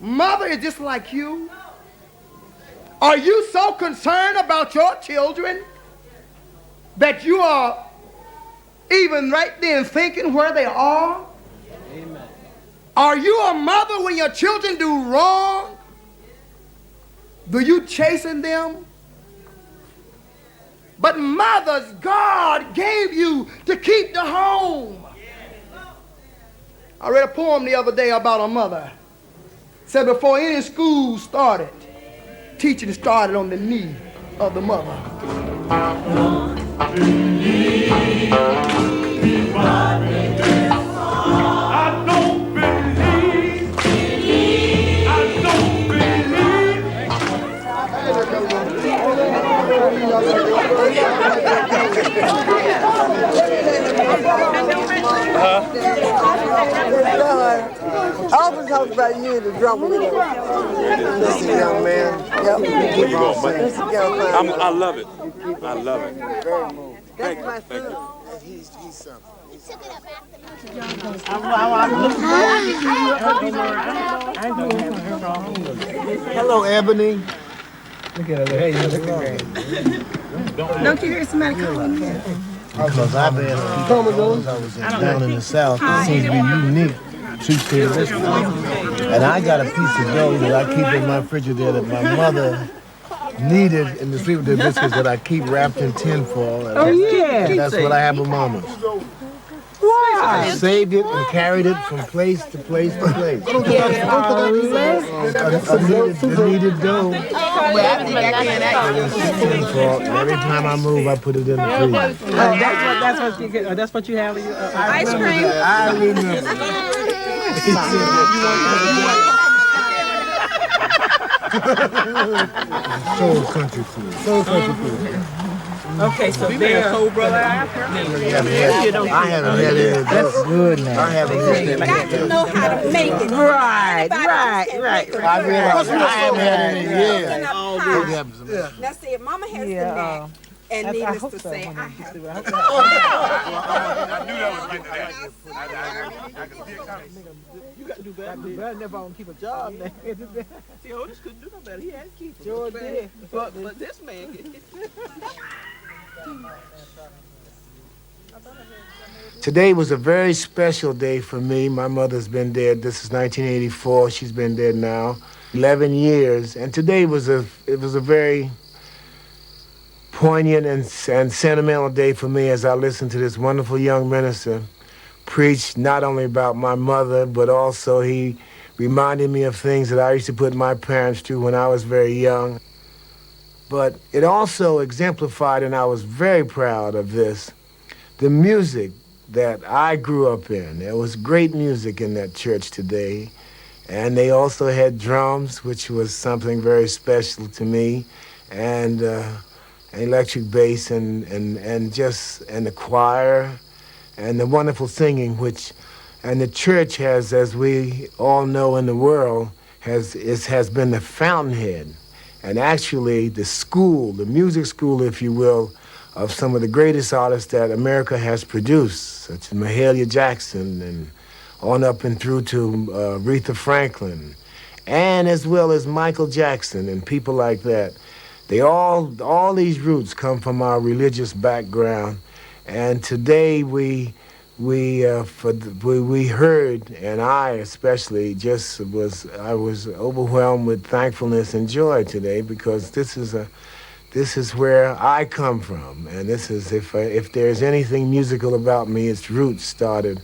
Mother is just like you. Are you so concerned about your children that you are even right then thinking where they are? Amen. Are you a mother when your children do wrong? Do you chasten them? But mothers, God gave you to keep the home. I read a poem the other day about a mother. It said before any school started, teaching started on the knee of the mother. I often talk about you and the drummer. Listen, young man. Yep. Where you going, buddy? Listen, young man. I love it. I love it. Very moved. That's my son. He's something. Hello, Ebony. Don't you hear somebody calling you? Because I've been down in the South. It seems to be unique sweet potato biscuits. And I got a piece of dough that I keep in my refrigerator that my mother needed in the sweet potato biscuits that I keep wrapped in tin foil. And that's what I have with Mama. I saved it and carried it from place to place to place. The needed dough. Tin foil. And every time I move, I put it in the freezer. That's what you have in your Ice cream. I remember. Soul country food. Soul country food. Okay, so they're soul brother after. I haven't had it. That's good now. I haven't had it. Got to know how to make it. Right. I realize I haven't had it in years. Now see, if Mama has the knack, and needless to say, I have. I knew that was like that. You got to do better. I never want to keep a job now. See, Otis couldn't do no better. He had to keep it. Sure did. But this man can. Today was a very special day for me. My mother's been dead. This is 1984. She's been dead now 11 years. And today was a very poignant and sentimental day for me as I listened to this wonderful young minister preach not only about my mother, but also he reminded me of things that I used to put my parents through when I was very young. But it also exemplified, and I was very proud of this, the music that I grew up in. There was great music in that church today. And they also had drums, which was something very special to me, and electric bass and the choir and the wonderful singing, and the church has, as we all know in the world, has been the fountainhead. And actually the school, the music school, if you will, of some of the greatest artists that America has produced, such as Mahalia Jackson and on up and through to Aretha Franklin, and as well as Michael Jackson and people like that. They all these roots come from our religious background, and today we heard, and I especially I was overwhelmed with thankfulness and joy today, because this is where I come from, and this is if there's anything musical about me, its roots started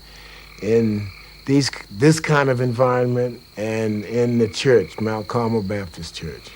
in this kind of environment and in the church, Mount Carmel Baptist Church.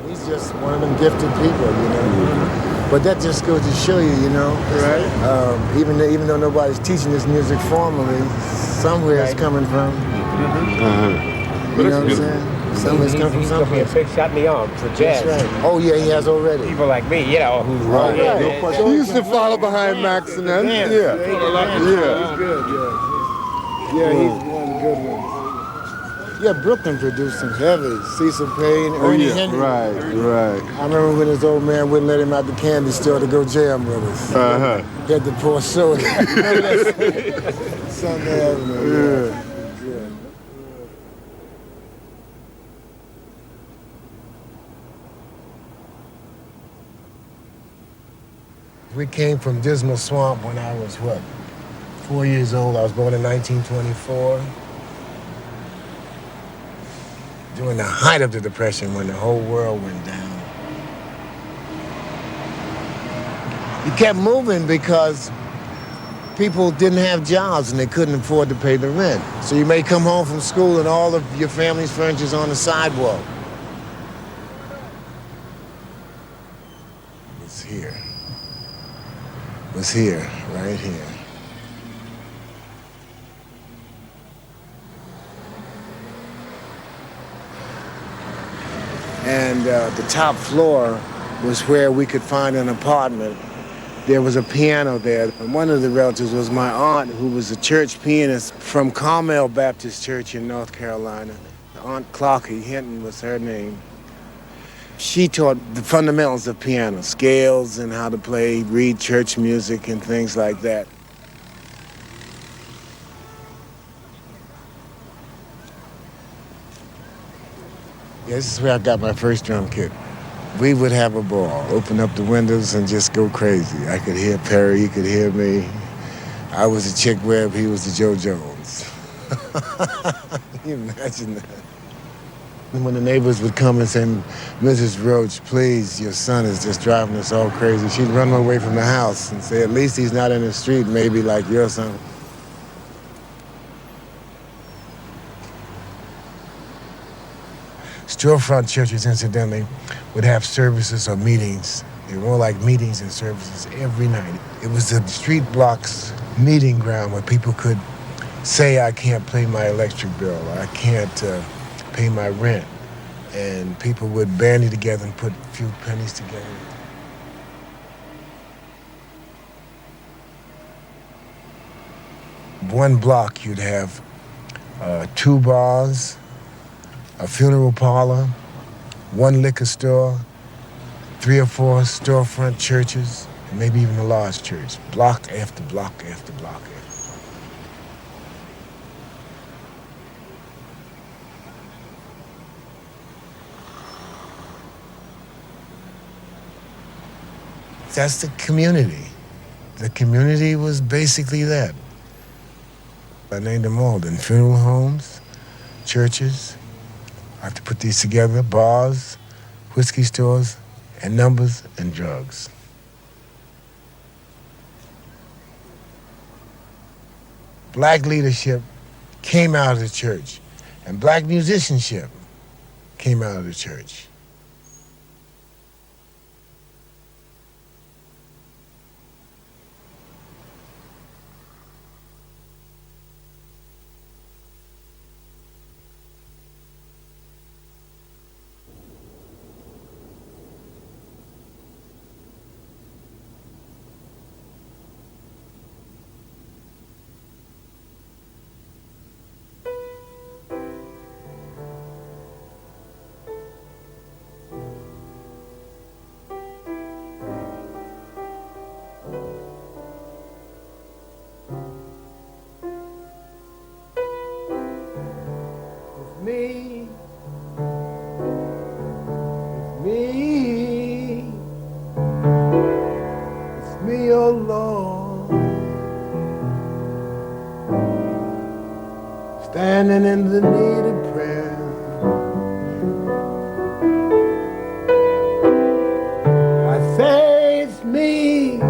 He's just one of them gifted people, you know. But that just goes to show you, you know. Right. Even though nobody's teaching this music formally, somewhere it's coming from. You know what I'm saying? Somewhere's coming from somewhere. He's a big shot in the arm for jazz. That's right. Oh yeah, he has already. People like me, you know, who's wrong. He used to follow behind Max and them. Yeah. He's good, yeah, he's one of the good ones. Yeah, Brooklyn produced some heavy. Cecil Payne, Ernie Henry. Right. I remember when his old man wouldn't let him out the candy store to go jam with us. He had to pour soda. Remember that? Sunday Avenue. Yeah. We came from Dismal Swamp when I was, 4 years old. I was born in 1924. During the height of the Depression, when the whole world went down. You kept moving because people didn't have jobs and they couldn't afford to pay the rent. So you may come home from school and all of your family's furniture's on the sidewalk. It's here. It was here, right here. And the top floor was where we could find an apartment. There was a piano there. And one of the relatives was my aunt, who was a church pianist from Carmel Baptist Church in North Carolina. Aunt Clocky Hinton was her name. She taught the fundamentals of piano, scales and how to play, read church music and things like that. Yeah, this is where I got my first drum kit. We would have a ball, open up the windows and just go crazy. I could hear Perry, he could hear me. I was a Chick Webb, he was the Joe Jones. Can you imagine that? When the neighbors would come and say, Mrs. Roach, please, your son is just driving us all crazy, she'd run away from the house and say, at least he's not in the street, maybe like your son. Storefront churches, incidentally, would have services or meetings. They were more like meetings and services every night. It was the street block's meeting ground where people could say, I can't pay my electric bill, or I can't pay my rent. And people would bandy together and put a few pennies together. One block you'd have 2 bars, a funeral parlor, 1 liquor store, 3 or 4 storefront churches, and maybe even a large church, block after block after block after block. That's the community. The community was basically that. I named them all, then funeral homes, churches. I have to put these together, bars, whiskey stores, and numbers and drugs. Black leadership came out of the church, and black musicianship came out of the church. Me, it's me, oh Lord, standing in the need of prayer. I say it's me,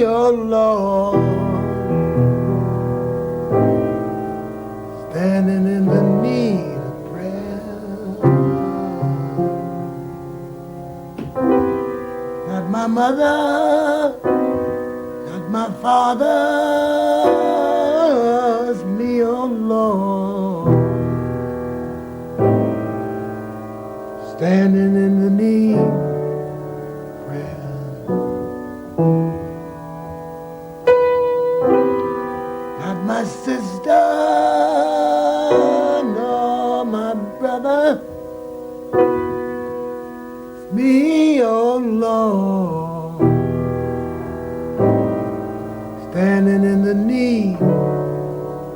oh Lord, standing in the need of prayer. Not my mother, not my father, it's me, oh Lord, standing in the need of prayer. Not my sister, nor my brother, it's me, oh Lord, standing in the need of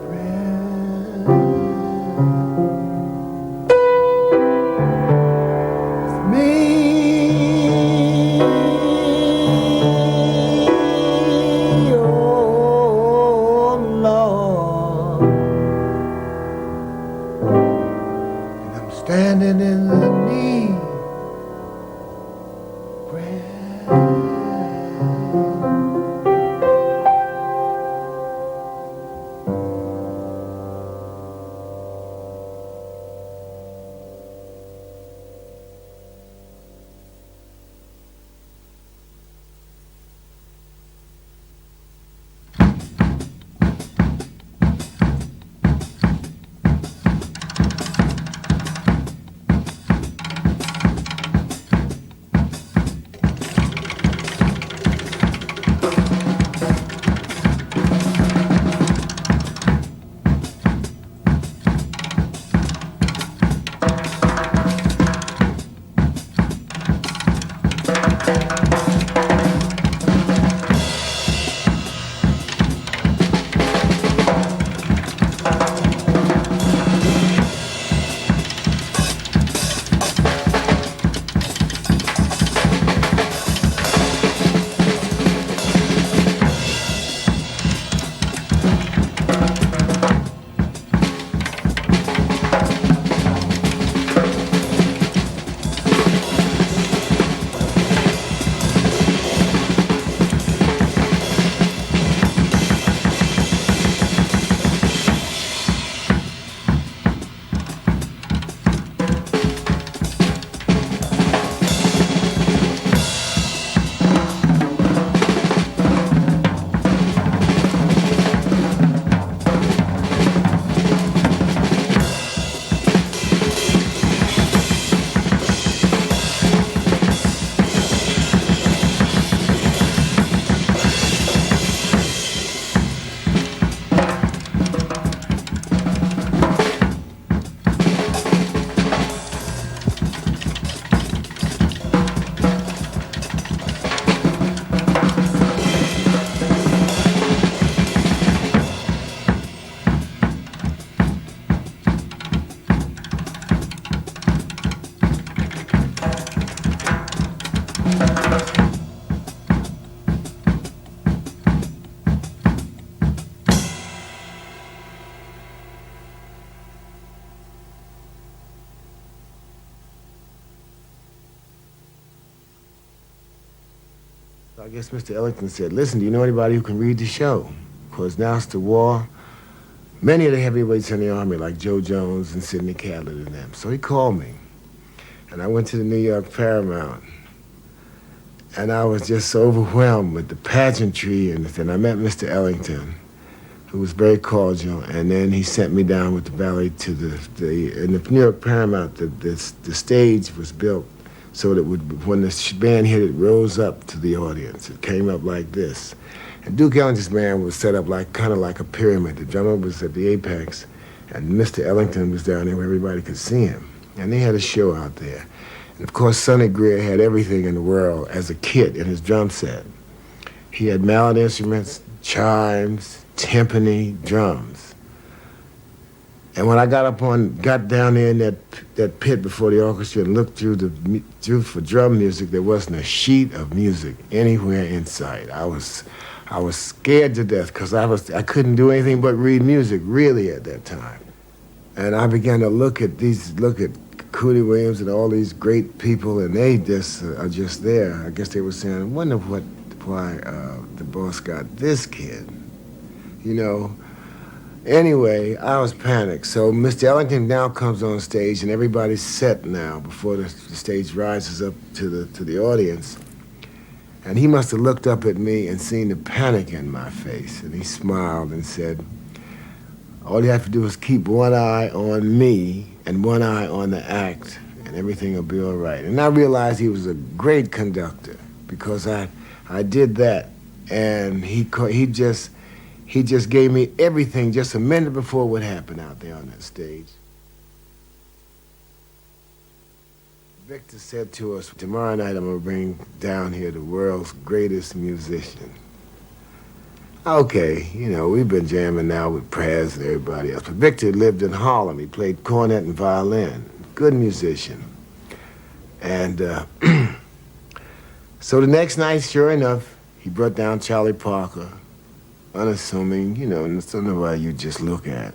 prayer. It's me, in the knee. I guess Mr. Ellington said, listen, do you know anybody who can read the show? Because now it's the war. Many of the heavyweights in the Army, like Joe Jones and Sidney Catlett and them. So he called me. And I went to the New York Paramount. And I was just so overwhelmed with the pageantry. And then I met Mr. Ellington, who was very cordial. And then he sent me down with the ballet to in the New York Paramount, the stage was built so that when the band hit, it rose up to the audience. It came up like this. And Duke Ellinger's band was set up kind of like a pyramid. The drummer was at the apex, and Mr. Ellington was down there where everybody could see him. And they had a show out there. And of course, Sonny Greer had everything in the world as a kit in his drum set. He had mallet instruments, chimes, timpani, drums. And when I got down there in that pit before the orchestra and looked through for drum music, there wasn't a sheet of music anywhere in sight. I was scared to death because I couldn't do anything but read music really at that time. And I began to look at Cootie Williams and all these great people, and they just are just there. I guess they were saying, I wonder why the boss got this kid, you know. Anyway, I was panicked. So Mr. Ellington now comes on stage, and everybody's set now before the stage rises up to the audience. And he must have looked up at me and seen the panic in my face, and he smiled and said, all you have to do is keep one eye on me and one eye on the act, and everything will be all right. And I realized he was a great conductor because I did that, and he just gave me everything just a minute before what happened out there on that stage. Victor said to us, tomorrow night I'm going to bring down here the world's greatest musician. Okay, you know, we've been jamming now with Praz and everybody else, but Victor lived in Harlem. He played cornet and violin. Good musician. And so the next night, sure enough, he brought down Charlie Parker, unassuming, you know, nobody you just look at.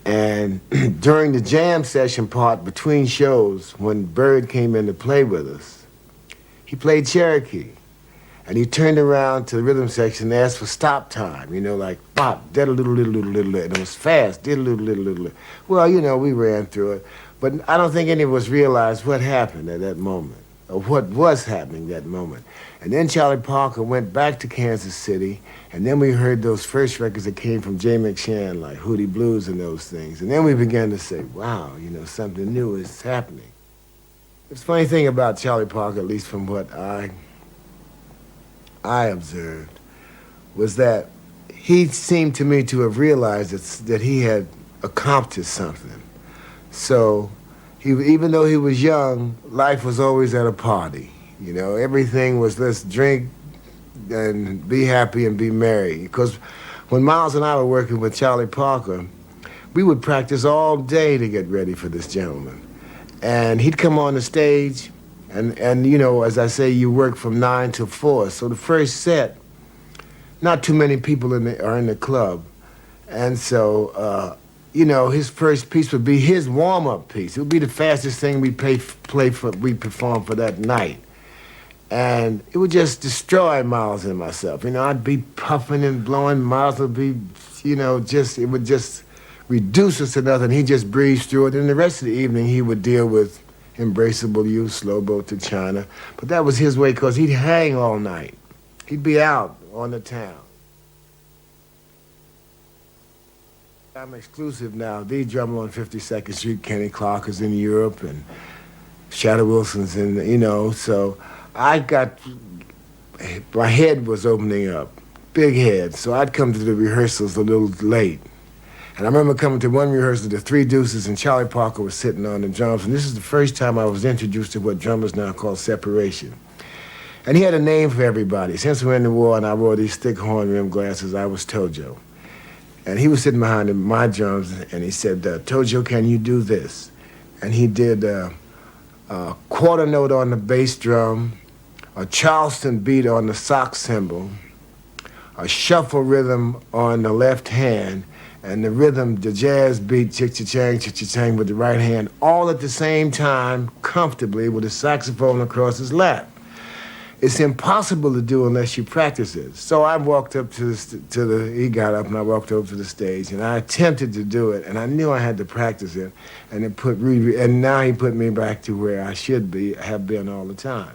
And during the jam session part between shows, when Bird came in to play with us, he played Cherokee. And he turned around to the rhythm section and asked for stop time, you know, like bop, diddle-diddle-diddle-diddle, and it was fast, diddle-diddle-diddle-diddle. Well, you know, we ran through it, but I don't think any of us realized what happened at that moment, or what was happening that moment. And then Charlie Parker went back to Kansas City, and then we heard those first records that came from Jay McShann, like Hootie Blues and those things. And then we began to say, wow, you know, something new is happening. The funny thing about Charlie Parker, at least from what I observed, was that he seemed to me to have realized that he had accomplished something. So even though he was young, life was always at a party. You know, everything was let's drink and be happy and be merry. Because when Miles and I were working with Charlie Parker, we would practice all day to get ready for this gentleman. And he'd come on the stage, and you know, as I say, you work from 9 to 4. So the first set, not too many people are in the club. And so, you know, his first piece would be his warm-up piece. It would be the fastest thing we perform for that night. And it would just destroy Miles and myself. You know, I'd be puffing and blowing. Miles would be, you know, it would just reduce us to nothing. He'd just breeze through it. And the rest of the evening, he would deal with Embraceable You, Slow Boat to China. But that was his way, because he'd hang all night. He'd be out on the town. I'm exclusive now. The drummer on 52nd Street, Kenny Clark, is in Europe, and Shadow Wilson's in, you know, so my head was opening up, big head, so I'd come to the rehearsals a little late. And I remember coming to one rehearsal, the Three Deuces, and Charlie Parker was sitting on the drums, and this is the first time I was introduced to what drummers now call separation. And he had a name for everybody. Since we were in the war and I wore these thick horn rim glasses, I was Tojo. And he was sitting behind my drums, and he said, Tojo, can you do this? And he did a quarter note on the bass drum, a Charleston beat on the sock cymbal, a shuffle rhythm on the left hand, and the rhythm, the jazz beat, chick-cha-chang, with the right hand, all at the same time, comfortably, with a saxophone across his lap. It's impossible to do unless you practice it. So I walked up he got up and I walked over to the stage, and I attempted to do it, and I knew I had to practice it, and and now he put me back to where I should have been all the time.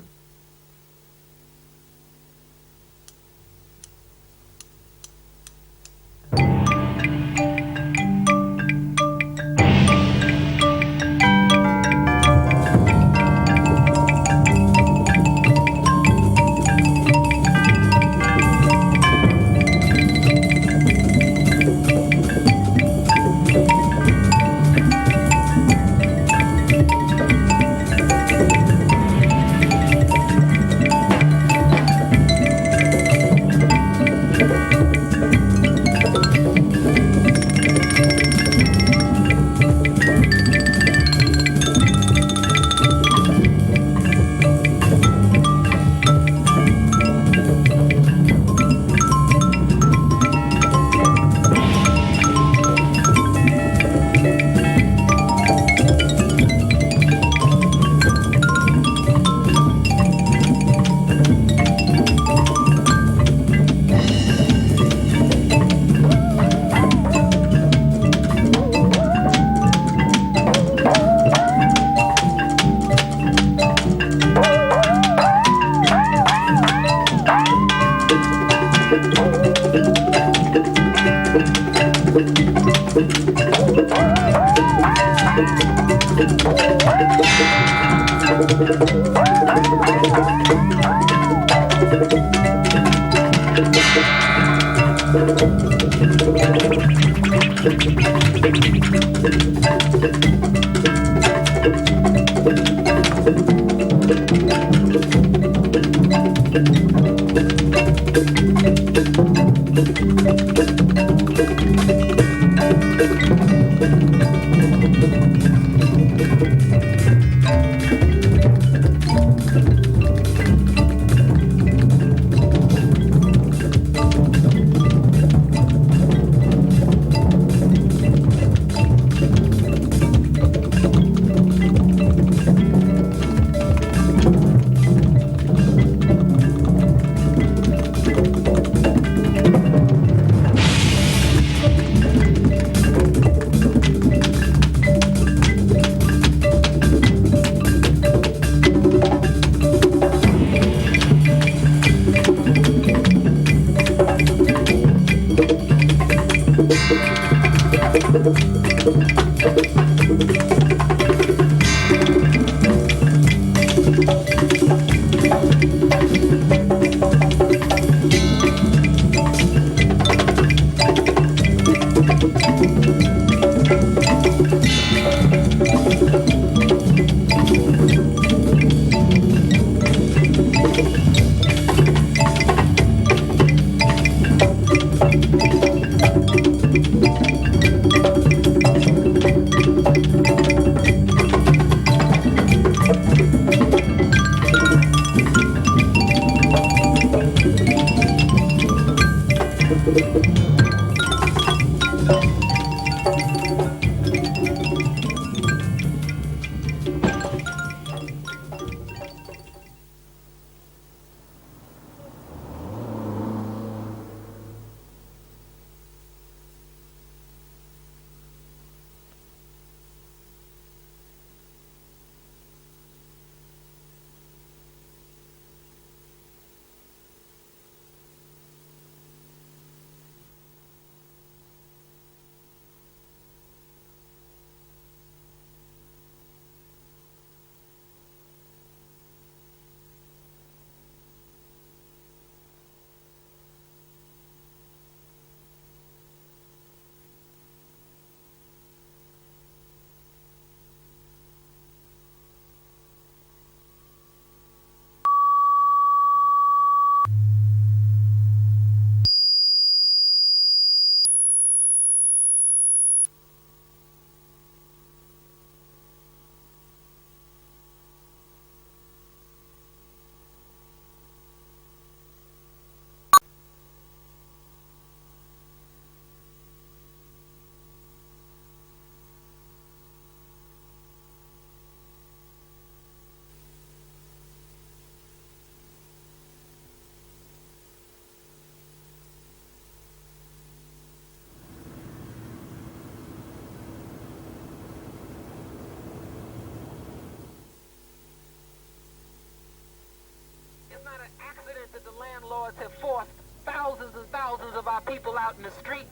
landlords have forced thousands and thousands of our people out in the street.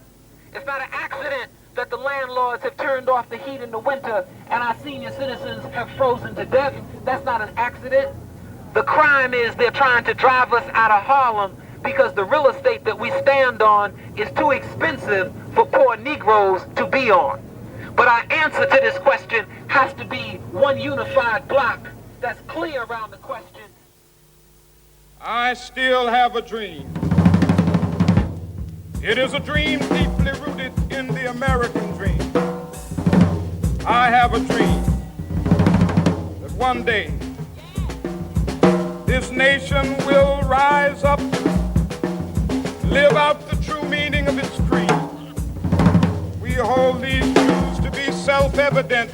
It's not an accident that the landlords have turned off the heat in the winter and our senior citizens have frozen to death. That's not an accident. The crime is they're trying to drive us out of Harlem because the real estate that we stand on is too expensive for poor Negroes to be on. But our answer to this question has to be one unified block that's clear around the question. I still have a dream. It is a dream deeply rooted in the American dream. I have a dream that one day this nation will rise up, live out the true meaning of its creed. We hold these truths to be self-evident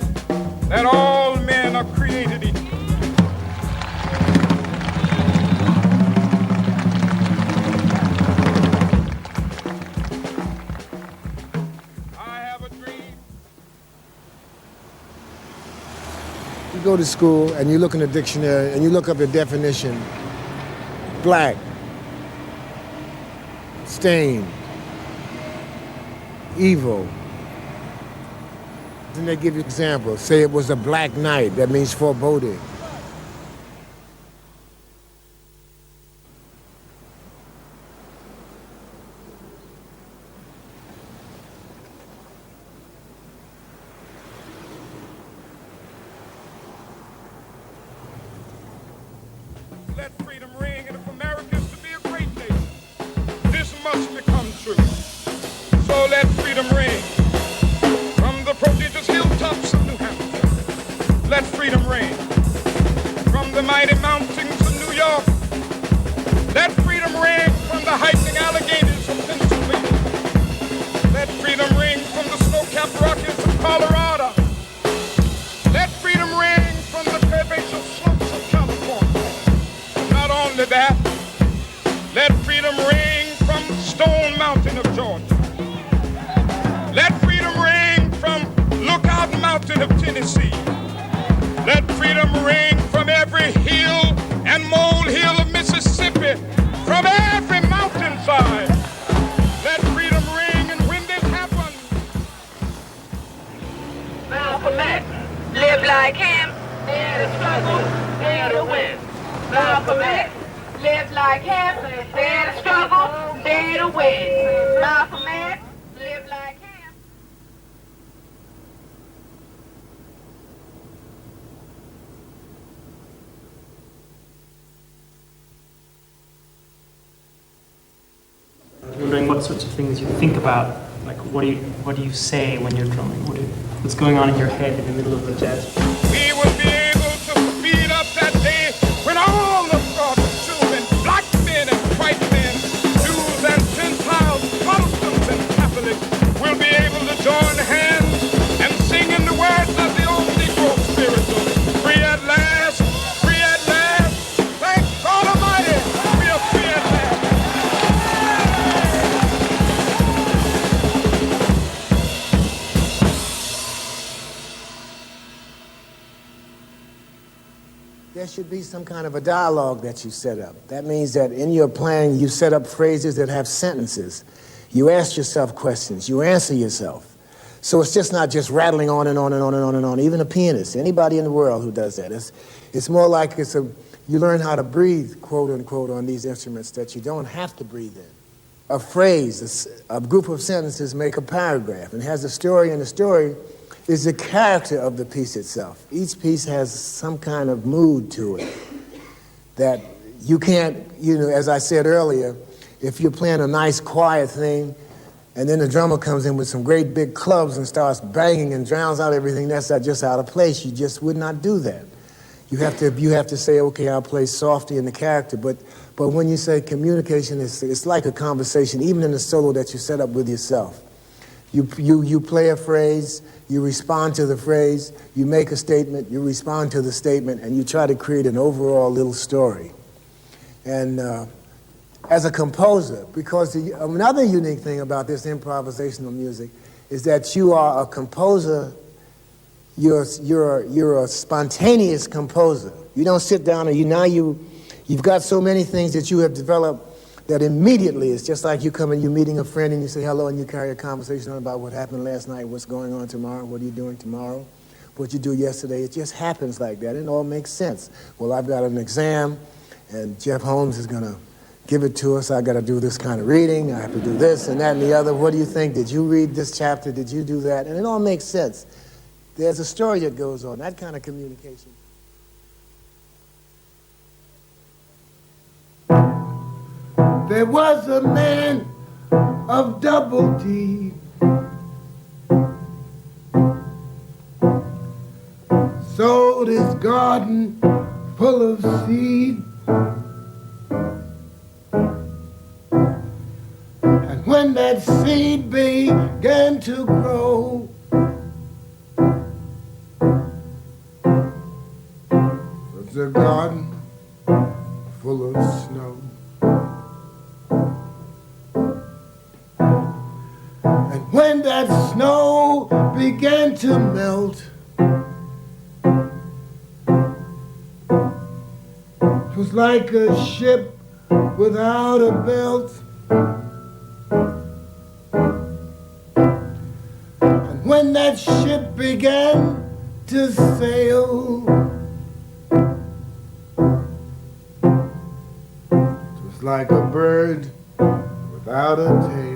that all men are created equal. You go to school and you look in the dictionary and you look up the definition, black, stain, evil. Then they give you examples. Say it was a black night, that means foreboding. Let freedom ring, and if America is to be a great nation, this must become true. So let freedom ring from the prodigious hilltops of New Hampshire. Let freedom ring from the mighty mountains of New York. Let freedom ring from the hiking Alleghenies of Pennsylvania. Let freedom ring from the snow-capped Rockies of Colorado. Let freedom ring from the curvaceous slopes of California. Not only that, let freedom ring from Stone Mountain of Georgia. Let freedom ring from Lookout Mountain of Tennessee. Let freedom ring from every hill and molehill of Mississippi, from every mountainside. Let freedom ring, and when this happens, Malcolm X, live like him, dare to struggle, dare to win. Malcolm X, live like him, dare to struggle, dare to win. Malcolm X, live like him. I'm wondering what sorts of things you think about, like what do you say when you're drumming? What's going on in your head in the middle of the jazz? we will be able to speed up that day when all of God's children, black men and white men, Jews and Gentiles, Protestants and Catholics, will be able to join hands and sing in the words of the old Negro spiritual. Free at last, free at last. Thank God Almighty, we are free at last. There should be some kind of a dialogue that you set up. That means that in your playing, you set up phrases that have sentences. You ask yourself questions. You answer yourself. So it's just not just rattling on and on and on and on and on. Even a pianist, anybody in the world who does that. It's more like you learn how to breathe, quote unquote, on these instruments that you don't have to breathe in. A phrase, a group of sentences make a paragraph and has a story, and the story is the character of the piece itself. Each piece has some kind of mood to it that you can't, as I said earlier, if you're playing a nice quiet thing and then the drummer comes in with some great big clubs and starts banging and drowns out everything, that's just out of place. You just would not do that. You have to say, okay, I'll play softly in the character, but when you say communication, it's like a conversation, even in the solo that you set up with yourself. You play a phrase, you respond to the phrase, you make a statement, you respond to the statement, and you try to create an overall little story. And as a composer, because another unique thing about this improvisational music is that you are a composer, you're a spontaneous composer. You don't sit down and you You've got so many things that you have developed that immediately it's just like you come and you're meeting a friend and you say hello and you carry a conversation on about what happened last night, what's going on tomorrow, what are you doing tomorrow, what you do yesterday. It just happens like that. It all makes sense. Well, I've got an exam and Jeff Holmes is going to give it to us. I got to do this kind of reading. I have to do this and that and the other. What do you think? Did you read this chapter? Did you do that? And it all makes sense. There's a story that goes on, that kind of communication. There was a man of double deed, sowed his garden full of seed, and when that seed began to grow, it was a garden full of snow. When that snow began to melt, it was like a ship without a belt. And when that ship began to sail, it was like a bird without a tail.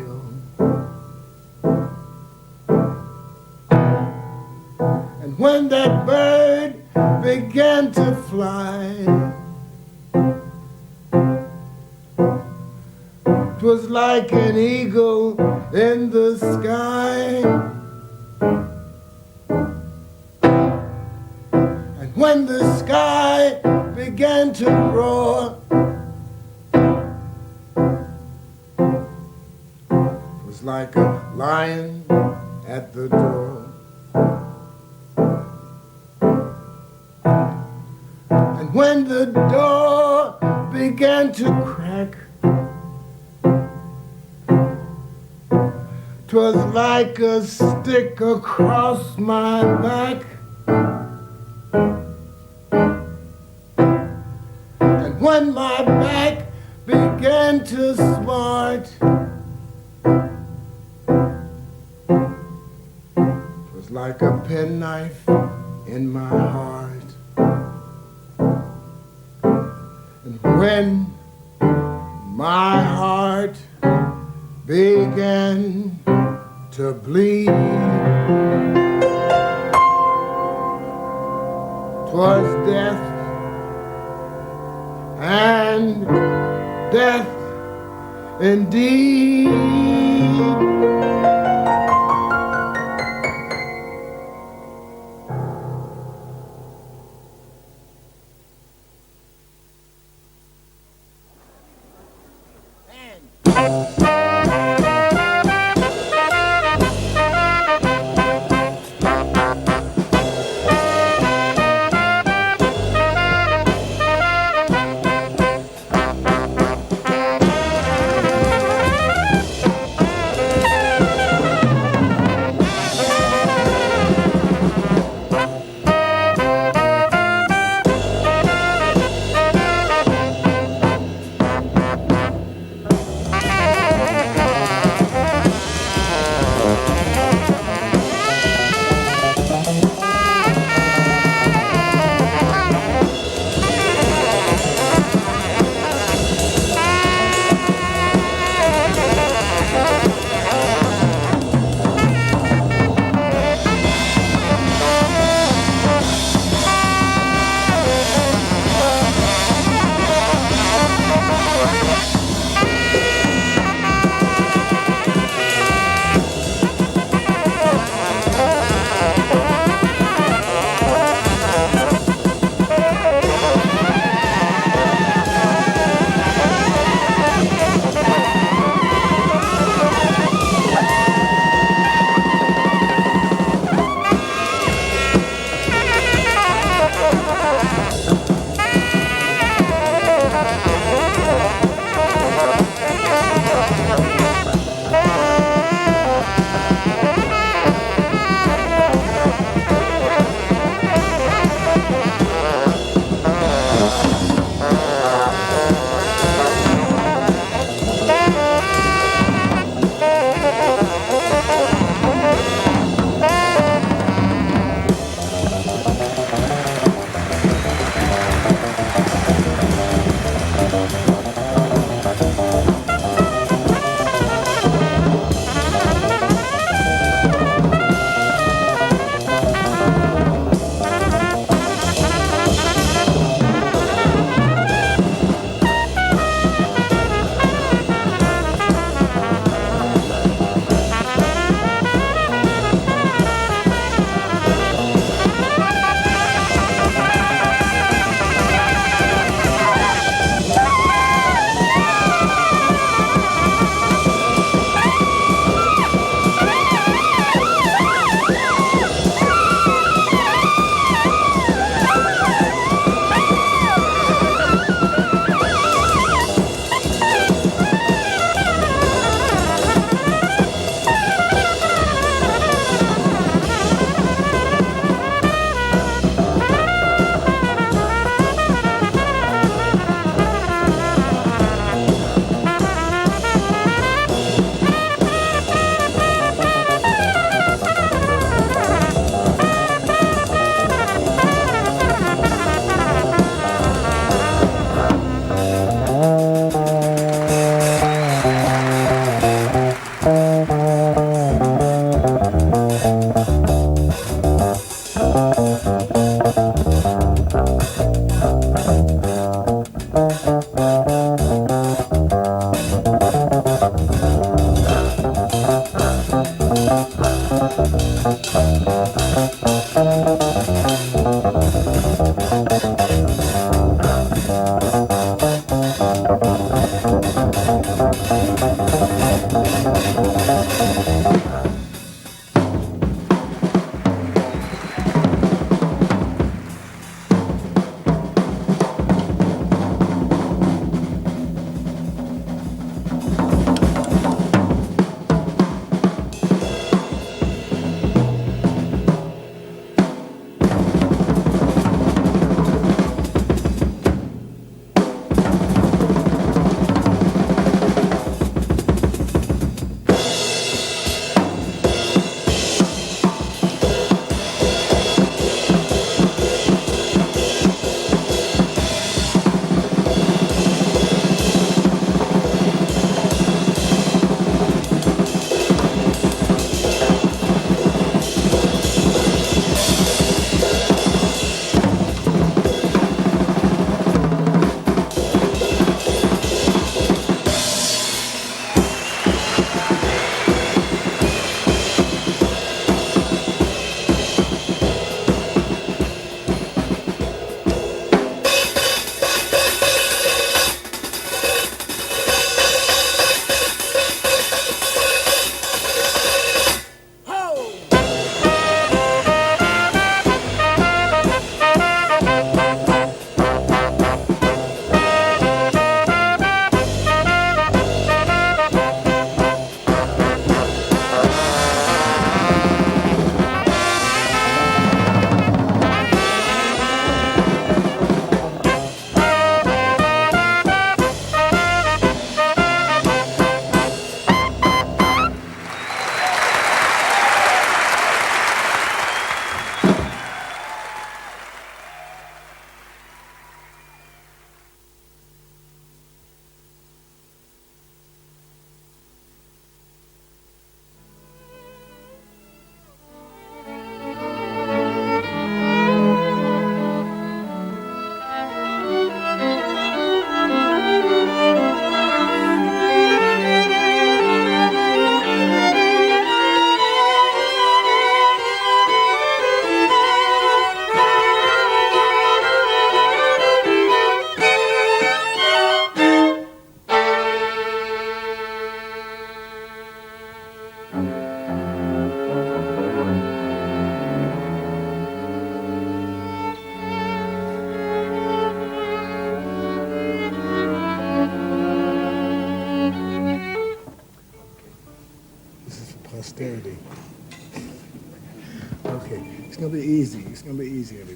When that bird began to fly, it was like an eagle in the sky. And when the sky began to roar, it was like a lion at the door. When the door began to crack, 'twas like a stick across my back. And when my back began to smart, 'twas like a penknife in my heart. When my heart began to bleed, 'twas death, and death indeed.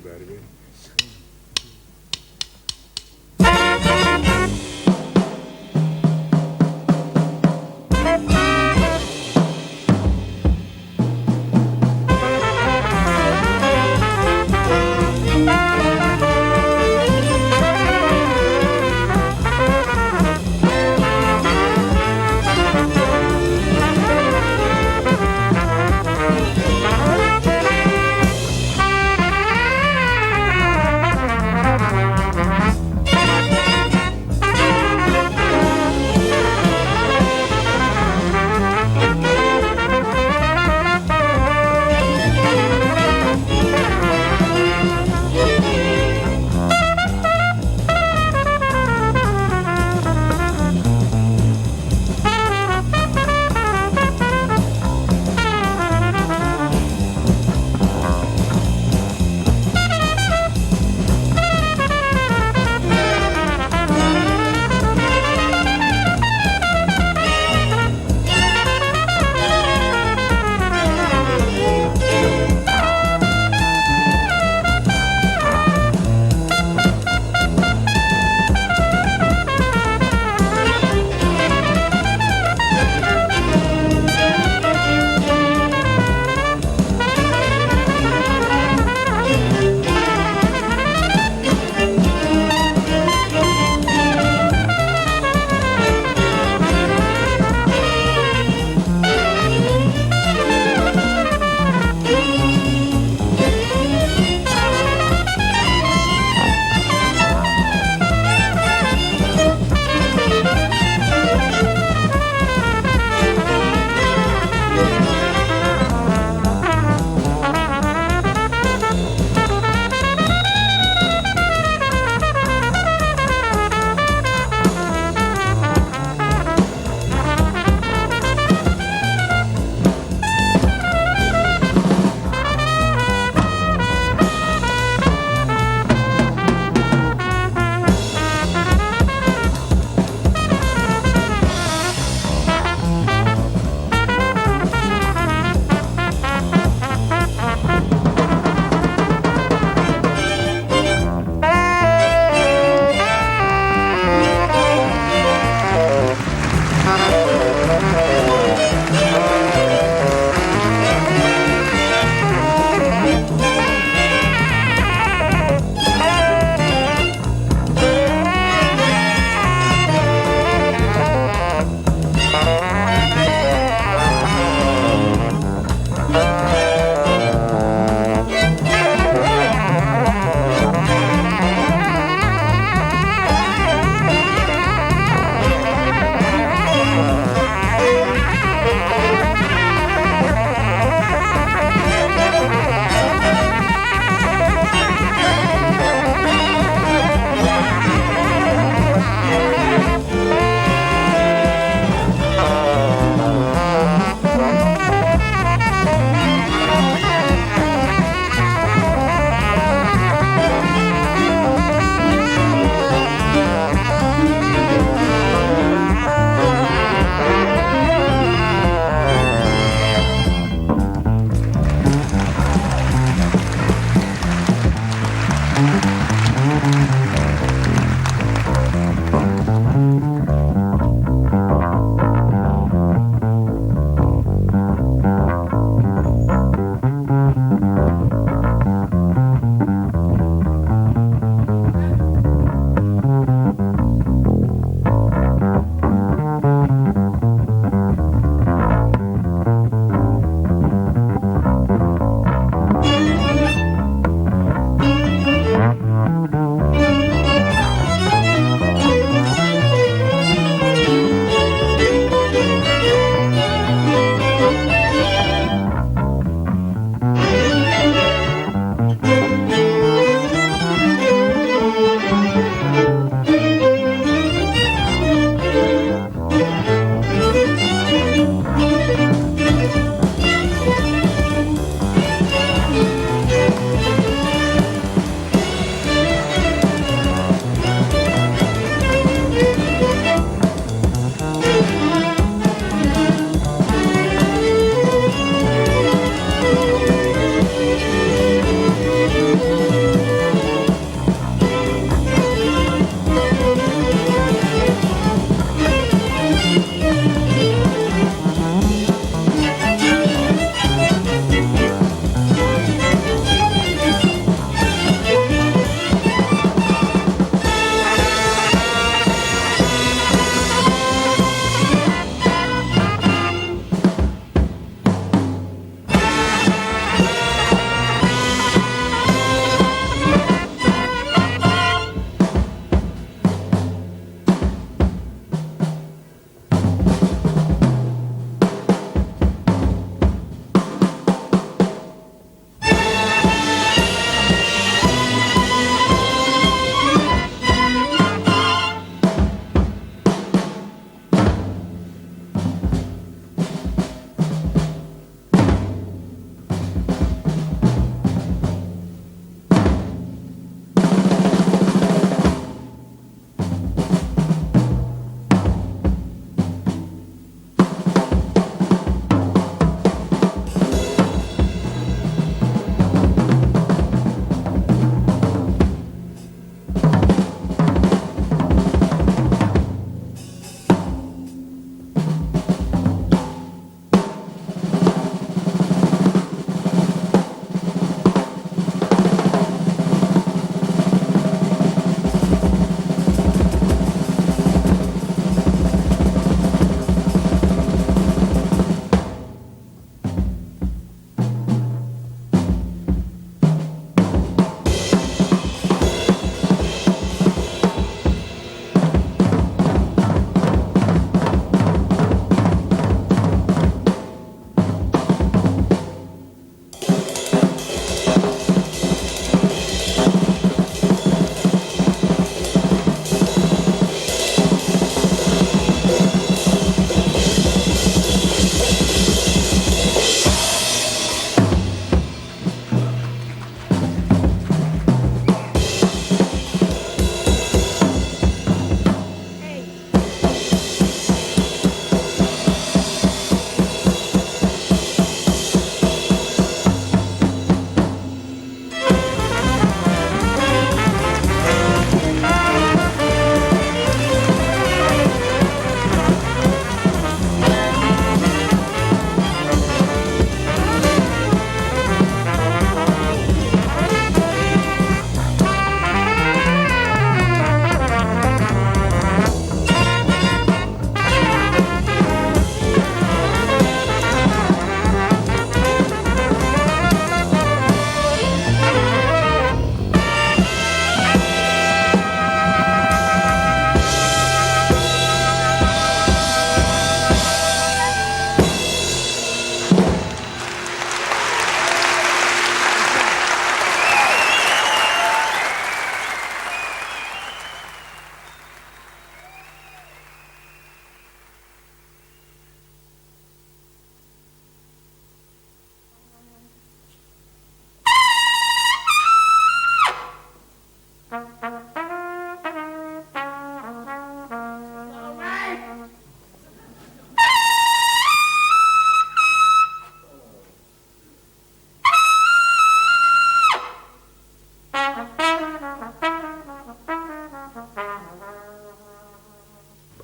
everybody. Ready?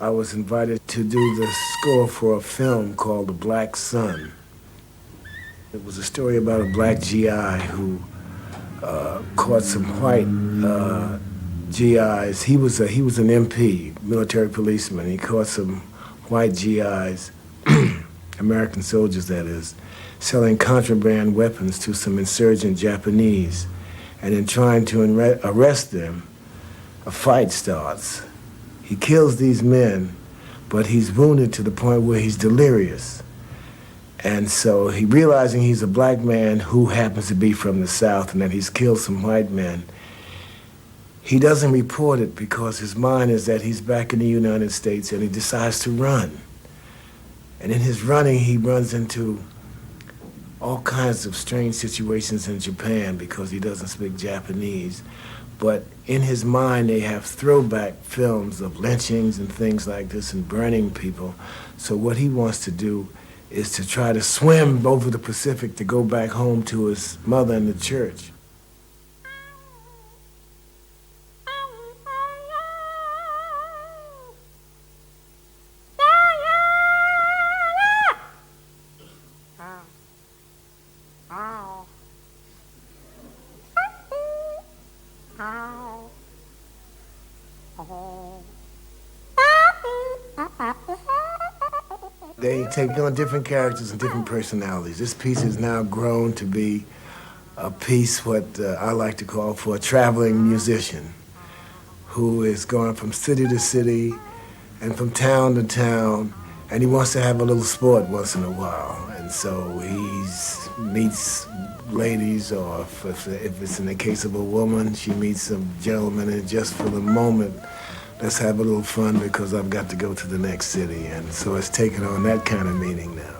I was invited to do the score for a film called The Black Sun. It was a story about a black GI who caught some white GIs. He was an MP, military policeman. He caught some white GIs, American soldiers that is, selling contraband weapons to some insurgent Japanese. And in trying to arrest them, a fight starts. He kills these men, but he's wounded to the point where he's delirious. And so he, realizing he's a black man who happens to be from the South and that he's killed some white men, he doesn't report it because his mind is that he's back in the United States, and he decides to run. And in his running, he runs into all kinds of strange situations in Japan because he doesn't speak Japanese. But in his mind, they have throwback films of lynchings and things like this and burning people. So what he wants to do is to try to swim over the Pacific to go back home to his mother and the church. They take on different characters and different personalities. This piece has now grown to be a piece what I like to call for a traveling musician who is going from city to city and from town to town, and he wants to have a little sport once in a while. And so he meets ladies, or if it's in the case of a woman, she meets some gentlemen, and just for the moment, let's have a little fun because I've got to go to the next city. And so it's taken on that kind of meaning now.